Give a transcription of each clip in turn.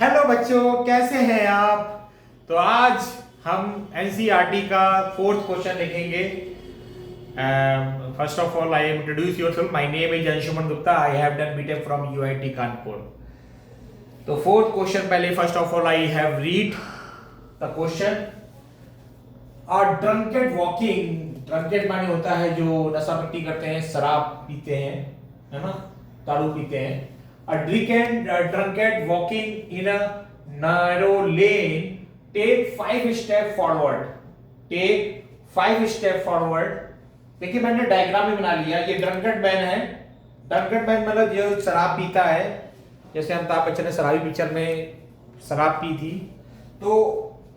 Hello बच्चों, कैसे हैं आप। तो आज हम एनसीईआरटी का फोर्थ क्वेश्चन देखेंगे। First of all I am introduce yourself, my name is Anshuman Gupta, I have done BTech from UIT Kanpur. तो फोर्थ क्वेश्चन पहले first of all I have read the question. और ड्रंकेड वॉकिंग, ड्रंकेड माने होता है जो नशा पट्टी करते हैं, शराब पीते हैं, है ना, दारू पीते हैं। A drunkard walking in a narrow lane take 5 step forward. Take 5 step forward. देखिए मैंने डायग्राम भी बना लिया। ये ड्रंकेड मैन है। ड्रंकेड मैन मतलब जो शराब पीता है, जैसे अमिताभ बच्चन ने शराबी पिक्चर में शराब पी थी, तो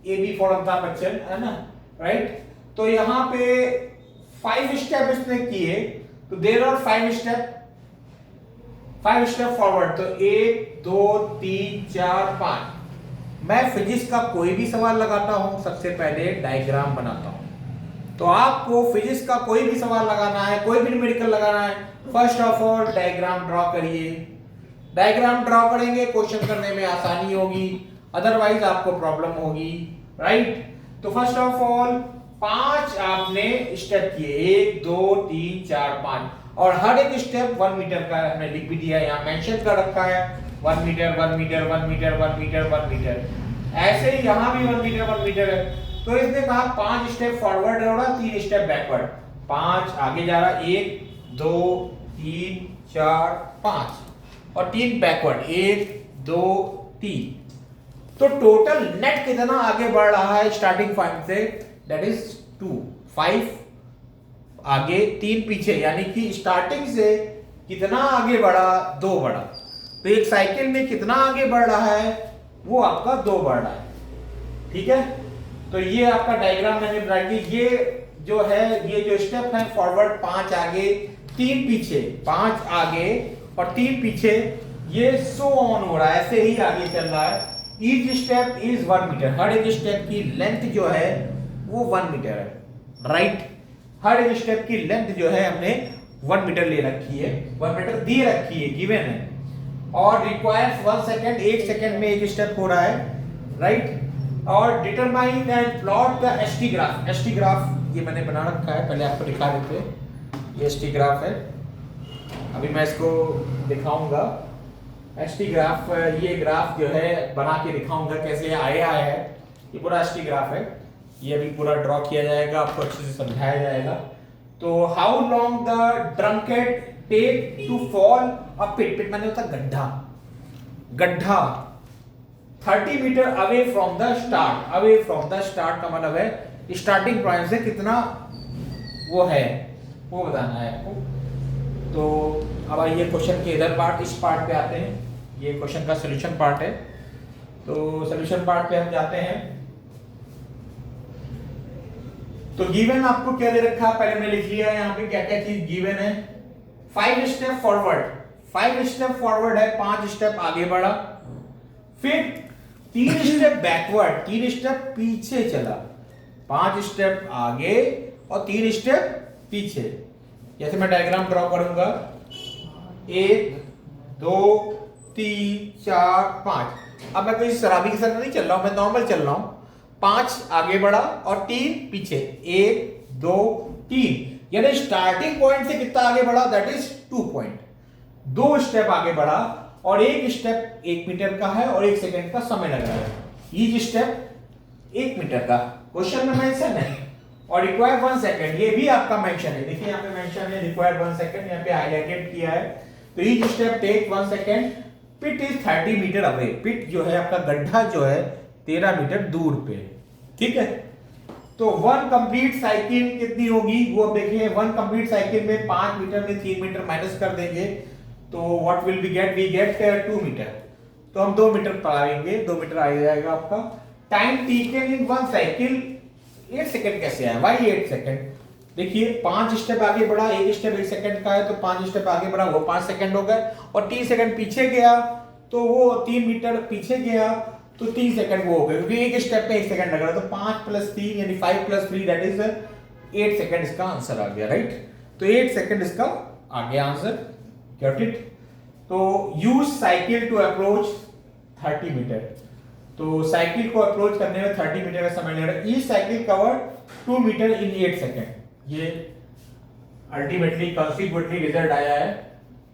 A B for Amitabh Bachchan, है ना, राइट। तो यहाँ पे 5 स्टेप इसने किए, तो देयर आर 5 स्टेप फॉरवर्ड। तो 1 2 3 4 5। मैं फिजिक्स का कोई भी सवाल लगाता हूं, सबसे पहले डायग्राम बनाता हूं। तो आपको फिजिक्स का कोई भी सवाल लगाना है, कोई भी न्यूमेरिकल लगाना है, first of all diagram draw करिए। डायग्राम ड्रॉ करेंगे, क्वेश्चन करने में आसानी होगी, अदरवाइज आपको प्रॉब्लम होगी, राइट। तो फर्स्ट ऑफ ऑल 5 आपने स्टेप किए, 1 2 3 4 5, और हर एक स्टेप 1 मीटर का हमने लिख भी दिया, यहाँ मेंशन कर रखा है 1 metre 1 metre 1 metre 1 metre 1 metre. ऐसे ही यहाँ भी 1 मीटर 1 मीटर है। तो इसने कहा 5 स्टेप फॉरवर्ड हो रहा, 3 स्टेप बैकवर्ड। 5 आगे जा रहा, 1 2 3 4 5, और 3 बैकवर्ड, 1 2 3। तो टोटल नेट कितना आगे बढ़ रहा है स्टार्टिंग पॉइंट से, दैट इज 2 5 आगे 3 पीछे, यानी कि स्टार्टिंग से कितना आगे बढ़ा, 2 बढ़ा। तो एक साइकिल में कितना आगे बढ़ रहा है, वो आपका 2 बढ़ रहा है, ठीक है। तो ये आपका डायग्राम मैंने बना दिया। ये जो है, ये जो स्टेप है फॉरवर्ड, 5 आगे 3 पीछे, 5 आगे और 3 पीछे, ये सो ऑन हो रहा है, ऐसे ही आगे चल रहा है। Each step is 1 metre. हर एक स्टेप की लेंथ जो है वो 1 मीटर है, राइट। हर एक स्टेप की लेंथ जो है हमने 1 मीटर ले रखी है, 1 मीटर दी रखी है, गिवन है। और रिक्वायर्स 1 सेकेंड, 1 सेकेंड में एक स्टेप हो रहा है, राइट। और determine and plot the ST graph. ST graph ये मैंने बना रखा है, पहले आपको दिखा देते हैं। ये एसटी ग्राफ है, अभी मैं इसको दिखाऊंगा। एसटी ग्राफ, ये ग्राफ जो है बना के दिखाऊंगा कैसे आया है। ये पूरा एसटी ग्राफ है, ये अभी पूरा ड्रॉ किया जाएगा, आपको अच्छे से समझाया जाएगा। तो how long the drunkard take to fall a pit. Pit माने होता गड्ढा, गड्ढा 30 metre away from the start. Away from the start का मतलब है स्टार्टिंग पॉइंट से कितना वो है, वो बताना है आपको। तो अब ये क्वेश्चन के इधर पार्ट, इस पार्ट पे आते हैं। ये क्वेश्चन का सोल्यूशन पार्ट है। तो सोल्यूशन पार्ट पे हम जाते हैं। तो गिवन आपको क्या दे रखा है, पहले मैं लिख लिया यहाँ पे क्या क्या चीज गिवन है। 5 स्टेप फॉरवर्ड, 5 स्टेप फॉरवर्ड है, 5 स्टेप आगे बढ़ा। फिर 3 स्टेप बैकवर्ड, 3 स्टेप पीछे चला। 5 स्टेप आगे और 3 स्टेप पीछे। जैसे मैं डायग्राम ड्रॉ करूंगा, 1 2 3 4 5। अब मैं कोई शराबी के साथ नहीं चल रहा हूं, मैं नॉर्मल चल रहा हूं। 5 आगे बढ़ा और 3 पीछे, 1 2 3, यानी स्टार्टिंग पॉइंट से कितना आगे बढ़ा, दैट इज 2 पॉइंट। 2 स्टेप आगे बढ़ा, और एक स्टेप 1 मीटर का है और 1 सेकेंड का समय लग रहा है। ईच स्टेप 1 मीटर का क्वेश्चन में मेंशन है। और रिक्वायर 1 सेकेंड, ये भी आपका मेंशन है, देखिए यहाँ पे मेंशन है रिक्वायर 1 सेकेंड, यहाँ पे हाईलाइटेड किया है। तो each step take 1 second. Pit is 30 metre away. Pit जो है आपका गड्ढा जो है 13 मीटर दूर पे, ठीक है। तो 1 कंप्लीट साइकिल कितनी होगी वो अब देखिए। 1 कंप्लीट साइकिल में 5 मीटर में 3 मीटर माइनस कर देंगे, तो what will we get, we get 2 metre. तो हम 2 मीटर पाएंगे, 2 मीटर आ जाएगा आपका। Time taken in 1 cycle 8 second कैसे आया, वाई 8 सेकंड। देखिए 5 स्टेप आगे बढ़ा, 1 स्टेप 1 सेकंड का है, तो 5 स्टेप आगे बढ़ा वो 5 सेकंड हो गए, और 3 सेकंड पीछे गया तो वो 3 मीटर पीछे गया तो 3 सेकंड वो हो गए, क्योंकि एक स्टेप में 1 सेकंड लग रहा है। तो 5 + 3 यानी 5 + 3 दैट इज 8 सेकंड इसका आंसर आ गया, राइट। तो 8 सेकंड इसका आ गया आंसर, गॉट इट। तो use cycle to approach 30 metre. तो साइकिल को अप्रोच करने में 30 मीटर का समय लग रहा है। ई cycle cover 2 metre in 8 second. ये अल्टीमेटली कॉन्सिक्वेंटली रिजल्ट आया है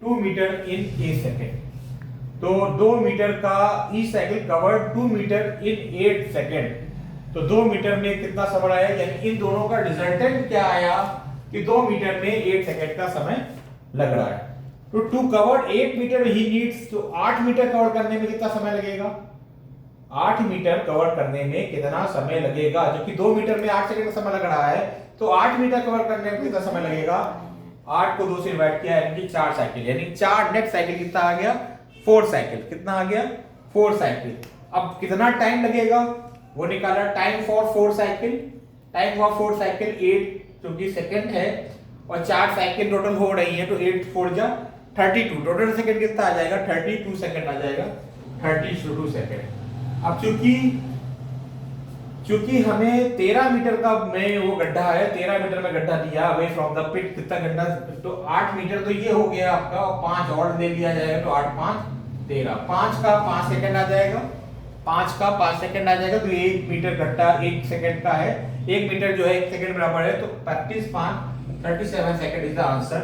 2 मीटर इन 8 सेकेंड। तो 2 मीटर का ई cycle cover 2 metre in 8 second. तो 2 मीटर में कितना समय आया, यानी इन दोनों का रिजल्टेंट क्या आया कि 2 मीटर में 8 सेकेंड का समय लग रहा है। तो टू कवर 8 मीटर ही नीड्स, तो 8 मीटर कवर करने में कितना समय लगेगा, 8 मीटर कवर करने में कितना समय लगेगा, जो कि 2 मीटर में 8 सेकंड का समय लग रहा है। तो 8 मीटर कवर करने में कितना समय लगेगा, 8 को 2 से डिवाइड किया यानी कि 4 साइकिल, यानी 4 नेक्स्ट साइकिल कितना आ गया, 4 साइकिल। कितना आ गया, 4 साइकिल। अब कितना टाइम लगेगा वो निकाला, time for 4 cycle, time for 4 cycle 8 जो कि सेकंड है, और 4 साइकिल टोटल हो रही है, तो 8 4 जा 32, टोटल सेकंड कितना आ जाएगा, 32 सेकंड आ जाएगा, 32 सेकंड। अब चूंकि हमें 13 मीटर का में वो गड्ढा है, 13 मीटर में गड्ढा दिया अवे फ्रॉम द पिट, कितना गड्ढा, तो 8 मीटर तो ये हो गया आपका, और 5 और ले लिया जाएगा, तो 8 5 13, 5 का 5 सेकंड आ जाएगा, 5 का 5 सेकंड आ जाएगा। तो 1 मीटर गड्ढा 1 सेकंड का है, 1 मीटर जो है 1 सेकंड बराबर है, तो 35 5 37 सेकंड इज द आंसर।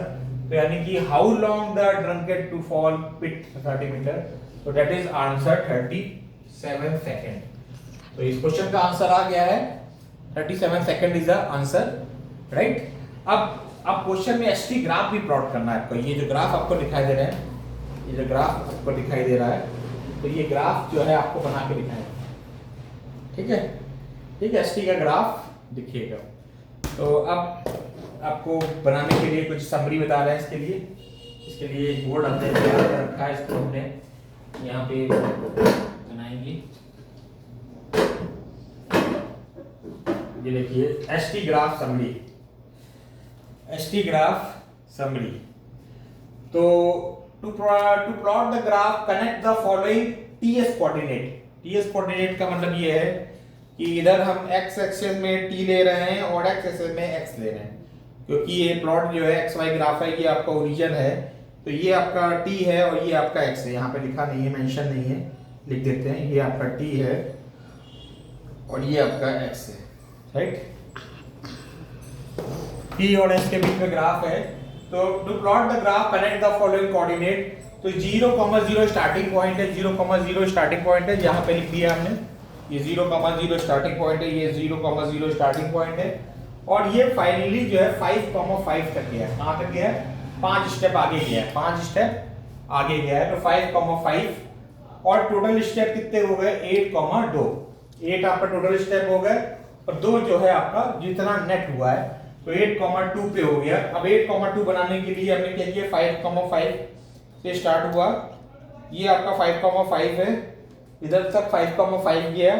तो यानी कि how long the drunkard to fall pit 30 metre, तो दैट इज आंसर 37 सेकंड। तो इस क्वेश्चन का आंसर आ गया है 37 second is the answer, right. अब क्वेश्चन में एसटी ग्राफ भी प्लॉट करना है आपको। ये जो ग्राफ आपको दिखाई दे रहा है, ये जो ग्राफ आपको दिखाई दे रहा है, तो ये ग्राफ जो है आपको बना के दिखाएगा, ठीक है, ठीक है, एसटी का ग्राफ दिखिएगा। तो अब आपको बनाने के लिए कुछ समरी बता रहे हैं इसके लिए एक बोर्ड हमने तैयार कर रखा है, इसको हमने यहाँ पे बनाएंगे। ये देखिए ST graph summary, ST graph summary. तो to plot the graph connect the following TS coordinate. TS coordinate का मतलब ये है कि इधर हम एक्स एक्सिस में टी ले रहे हैं और एक्स एक्सिस में एक्स ले रहे हैं, क्योंकि ये प्लॉट जो है एक्स वाई ग्राफ है, ये आपका ओरिजिन है, तो ये आपका टी है और ये आपका एक्स है। यहाँ पे लिखा नहीं है, मेंशन नहीं है, लिख देते हैं, ये आपका टी है और ये आपका एक्स है, राइट। टी और एक्स के बीच में ग्राफ है। तो to plot the graph connect the following coordinate. तो 0,0 स्टार्टिंग पॉइंट है, 0,0 स्टार्टिंग पॉइंट है, यहाँ पे लिख दिया हमने, ये 0,0 स्टार्टिंग पॉइंट है, ये 0,0 स्टार्टिंग पॉइंट है, और ये फाइनली जो है 5,5 तक गया है। कहाँ तक गया है, 5 स्टेप आगे गया है, 5 स्टेप आगे गया है, तो 5,5, और टोटल स्टेप कितने हो गए, 8,2, 8 आपका टोटल स्टेप हो गए, और 2 जो है आपका जितना नेट हुआ है, तो 8,2 पे हो गया। अब 8,2 बनाने के लिए हमने क्या किया, 5,5 से स्टार्ट हुआ, ये आपका 5,5 है, इधर तक 5,5 गया।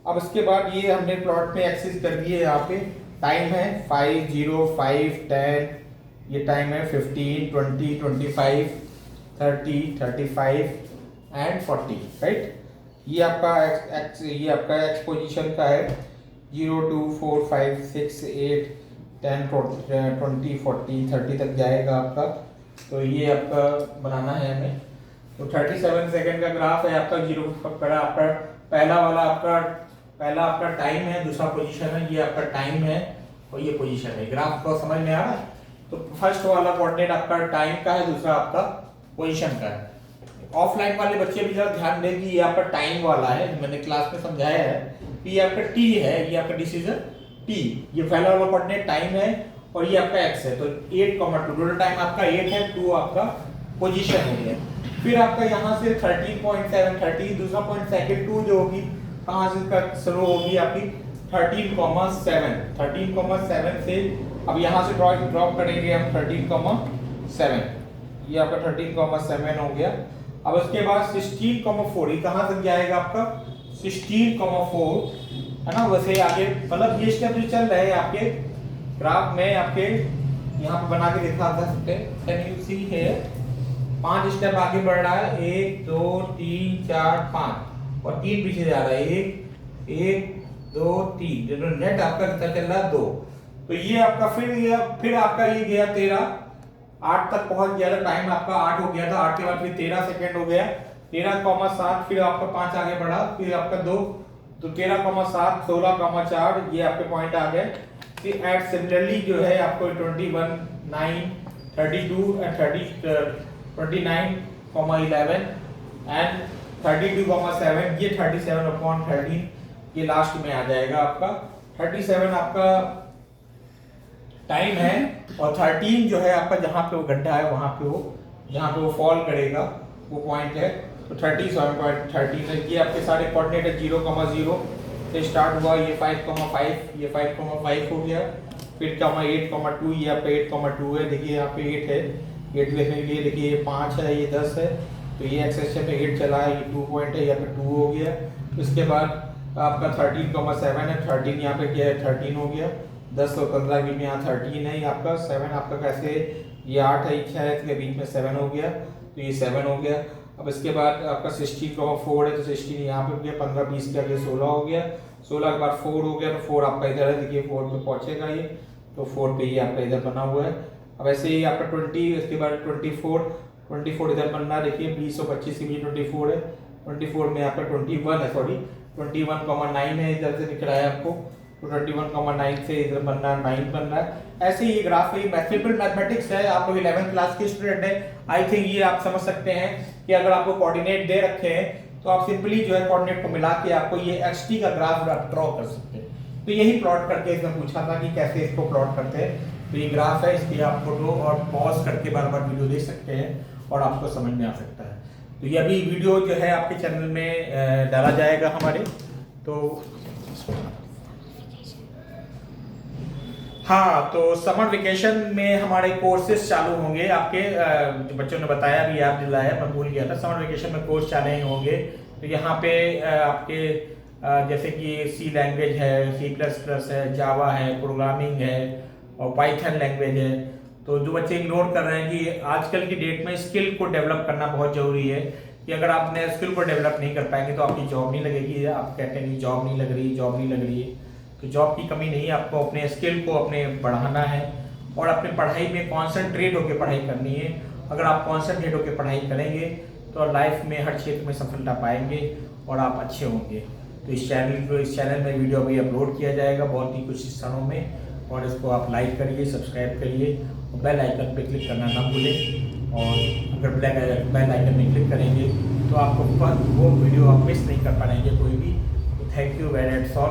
अब इसके बाद ये हमने प्लॉट में एक्सेस कर दिए, यहाँ पे टाइम है 5 0 5 10, ये टाइम है 15 20 25 30 35 एंड 40, राइट। ये आपका ये आपका एक्स पोजीशन का है, 0 2 4 5 6 8 10 20 40 30 तक जाएगा आपका। तो ये आपका बनाना है हमें। तो 37 सेकंड का ग्राफ है आपका, 0 आपका पहला वाला पहला आपका टाइम है, दूसरा पोजीशन है, ये आपका टाइम है और ये पोजीशन है। ग्राफ को समझ में आ रहा है। तो फर्स्ट वाला कोऑर्डिनेट आपका टाइम का है, दूसरा आपका पोजीशन का है। ऑफलाइन वाले बच्चे भी जरा ध्यान दें कि ये आपका टाइम वाला है, मैंने क्लास में समझाया है कि ये आपका टी है, ये आपका डिसीजन टी, ये पहला वाला कोऑर्डिनेट टाइम है और ये आपका एक्स है। तो 8,2 टोटल टाइम आपका 8 है, 2 आपका पोजीशन है। फिर आपका यहाँ से 13.7 30 दूसरा पॉइंट सेकंड 2 जो होगी कहाँ से शुरू होगी आपकी 13,7 से। अब यहाँ से ड्रॉप करेंगे हम 13,7, ये आपका 13,7 हो गया। अब उसके बाद 16,4 ये कहाँ तक जाएगा आपका 16,4 है ना। वैसे आगे मतलब ये स्टेप जो चल रहे हैं आपके ग्राफ में, आपके यहाँ पे बना के दिखा सकते हैं। कैन यू सी है 5 स्टेप आगे बढ़ रहा है, 1 2 3 4 5 और 3 पीछे जा रहा है, 1 2 3, जो नेट आपका कितना चल रहा है 2। तो ये आपका फिर आपका ये गया 13 8 तक पहुंच गया था, टाइम आपका 8 हो गया था, 8 के बाद फिर 13 सेकंड हो गया, 13,7, फिर आपका 5 आगे बढ़ा, फिर आपका 2, तो 13,7, 16,4 ये आपके पॉइंट आ गए। फिर एट सिमिलरली जो है आपको 21, 9, 32 एंड 29,11 एंड 32,7, ये 37/13 ये लास्ट में आ जाएगा आपका। 37 आपका टाइम है और 13 जो है आपका जहां पे वो गड्ढा है वहां पे वो जहां पे वो फॉल करेगा वो पॉइंट है। तो 37.13 है। ये आपके सारे कोऑर्डिनेट है 0,0 से स्टार्ट हुआ, ये 5,5, ये 5,5 हो गया, फिर 8,2, ये आपका 8,2 है। देखिए यहाँ पे 8 है, 8 लिखने के लिए देखिए ये 5 है, ये 10 है, तो ये एक्स एक्सिस पे 8 चला है, ये 2 पॉइंट है, यहाँ पे 2 हो गया। इसके बाद आपका 13,7 है, 13 यहाँ पे क्या है 13 हो गया, 10 और 15 के बीच में यहाँ 13 है, ये आपका 7 आपका कैसे, ये 8 है, 6 है, इसके बीच में 7 हो गया, तो ये 7 हो गया। अब इसके बाद आपका 16,4 है, तो 16 यहाँ पे हो गया, 15, 20 के आगे 16 हो गया, 16 के बाद 4 हो गया, तो 4 आपका इधर है, देखिए 4 पे पहुंचेगा ये, तो 4 पे ये आपका इधर बना हुआ है। अब ऐसे ही आपका 20, इसके बाद 24 इधर बनना है, देखिए 20 और 25 के बीच 24 है, 24 में आपका 21 है, सॉरी 21,9 है, इधर से दिख रहा है आपको, तो 21,9 से इधर बनना 9 बनना है। ऐसे ही ग्राफ है, सिंपल मैथमेटिक्स है, आप लोग 11th क्लास के स्टूडेंट हैं, आई थिंक ये आप समझ सकते हैं कि अगर आपको कोऑर्डिनेट दे रखे हैं तो आप सिंपली जो है कोऑर्डिनेट को मिला के आपको ये xt का ग्राफ आप ड्रॉ कर सकते हैं। तो यही प्लॉट करके इसमें पूछा था कि कैसे इसको प्लॉट करते हैं, तो ये ग्राफ है, इसकी आप फोटो और पॉज करके बार बार वीडियो देख सकते हैं और आपको समझ में आ सकता है। तो ये अभी वीडियो जो है आपके चैनल में डाला जाएगा हमारे, तो हाँ, तो समर वेकेशन में हमारे कोर्सेज चालू होंगे आपके, जो बच्चों ने बताया भी, याद दिलाया, मैं भूल गया था, समर वेकेशन में कोर्स चालू होंगे। तो यहाँ पे आपके जैसे कि सी लैंग्वेज है, C++ है, जावा है, प्रोग्रामिंग है और पाइथन लैंग्वेज है। तो जो बच्चे इग्नोर कर रहे हैं कि आजकल की डेट में स्किल को डेवलप करना बहुत ज़रूरी है, कि अगर आपने स्किल को डेवलप नहीं कर पाएंगे तो आपकी जॉब नहीं लगेगी। आप कहते हैं कि जॉब नहीं लग रही, जॉब नहीं लग रही है, तो जॉब की कमी नहीं है, आपको अपने स्किल को अपने बढ़ाना है और अपनी पढ़ाई में कॉन्सेंट्रेट होकर पढ़ाई करनी है। अगर आप कॉन्सेंट्रेट होकर पढ़ाई करेंगे तो लाइफ में हर क्षेत्र में सफलता पाएंगे और आप अच्छे होंगे। तो इस चैनल में वीडियो अभी अपलोड किया जाएगा बहुत ही कुछ क्षणों में, और इसको आप लाइक करिए, सब्सक्राइब करिए और बेल आइकन पर क्लिक करना ना भूलें। और अगर बेल आइकन में क्लिक करेंगे तो आपको वो वीडियो आप मिस नहीं कर पाएंगे कोई भी। तो thank you very much for